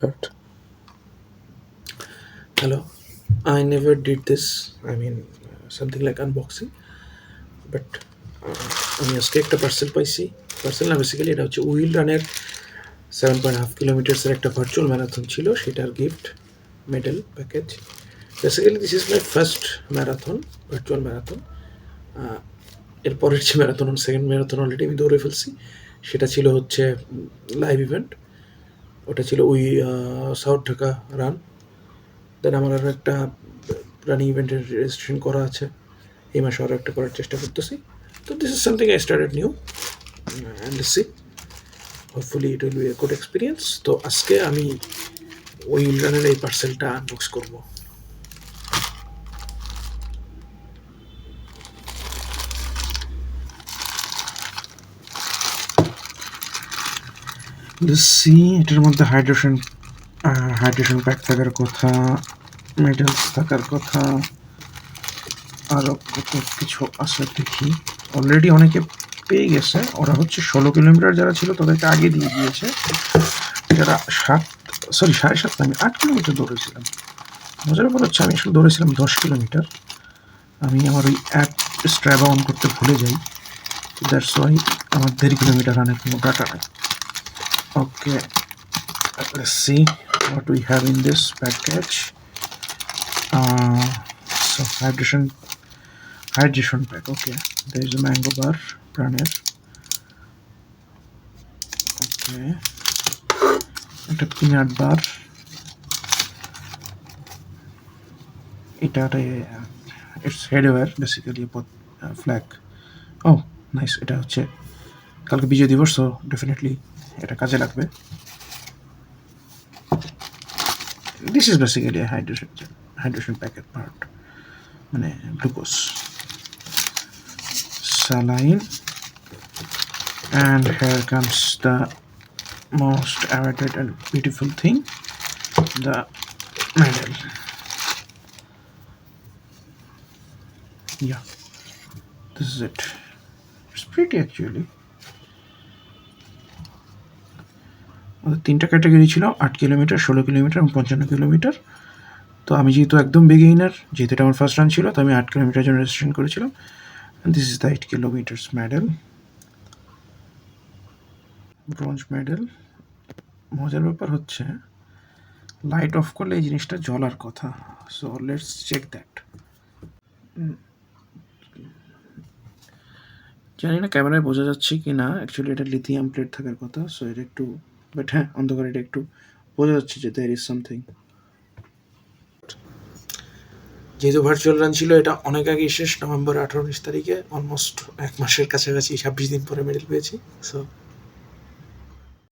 But hello, I never did this. I mean, something like unboxing. But আমি আজকে একটা parcel পাইছি। Parcel না, বেসিক্যালি এটা হচ্ছে উইল রানের 7.5 কিলোমিটার্সের একটা ভার্চুয়াল ম্যারাথন ছিল, সেটার gift medal package. Basically this is my first marathon, virtual marathon. এরপরের যে ম্যারাথন, সেকেন্ড ম্যারাথন অলরেডি আমি দৌড়ে ফেলছি। সেটা ছিল হচ্ছে লাইভ ইভেন্ট। ওটা ছিল ওই সাউথ ঢাকা রান। দেন আমার আরও একটা রানিং ইভেন্টের রেজিস্ট্রেশন করা আছে, এই মাসে আরও একটা করার চেষ্টা করতেছি। তো this is something I started new and see hopefully it will be a good experience. তো আজকে আমি ওই রানের এই পার্সেলটা আনবক্স করবো। সি এটার মধ্যে হাইড্রেশন প্যাক থাকার কথা, মেডেলস থাকার কথা, আরও কত কিছু আছে দেখি। অলরেডি অনেকে পেয়ে গেছে, ওরা হচ্ছে 16 কিলোমিটার যারা ছিল তাদেরকে আগে দিয়ে দিয়েছে। যারা 7.5 না, আমি 8 কিলোমিটার দৌড়েছিলাম। মজার ব্যাপার হচ্ছে আমি আসলে দৌড়েছিলাম 10 কিলোমিটার। আমি আমার ওই অ্যাপ স্ট্র্যাভা অন করতে ভুলে যাই, দ্যাটস ওয়াই আমার 1.5 কিলোমিটার রানের কোনো ডাটা নেই। ওকে, let's see what we have in this package. So hydration pack. Okay, there is a mango bar, Praner. Okay, একটা peanut bar. এটা it's headwear basically, flag. Oh, nice. এটা হচ্ছে কালকে বিজয় দিবস, so definitely এটা কাজে লাগবে। This is basically a hydration packet part, মানে glucose, saline, and here comes the most awaited and beautiful thing, the medal. Yeah, this is it. It's pretty actually. আমাদের 3টা ক্যাটাগরি ছিল, 8 কিলোমিটার, 16 কিলোমিটার এবং 55 kilometre. তো আমি যেহেতু একদম beginner, যেহেতু এটা আমার ফার্স্ট রান ছিল, তো আমি 8 কিলোমিটার জন্য রেজিস্ট্রেশন করেছিলাম। and this is the 8 kilometers medal, bronze medal. মজার ব্যাপার হচ্ছে লাইট অফ করলে এই জিনিসটা জ্বলার কথা, সো লেটস চেক দ্যাট। জানি না ক্যামেরায় বোঝা যাচ্ছে কি না, অ্যাকচুয়ালি এটা লিথিয়াম প্লেট থাকার কথা, সো এটা একটু, বাট হ্যাঁ, অন্ধকারে এটা একটু বোঝা যাচ্ছে যে দেয়ার ইজ সামথিং। যেহেতু ভার্চুয়াল রান ছিল, এটা অনেক আগেই শেষ, নভেম্বর 18-19 তারিখে, অলমোস্ট 1 মাসের কাছাকাছি, 26 দিন পরে মেডেল পেয়েছি। সো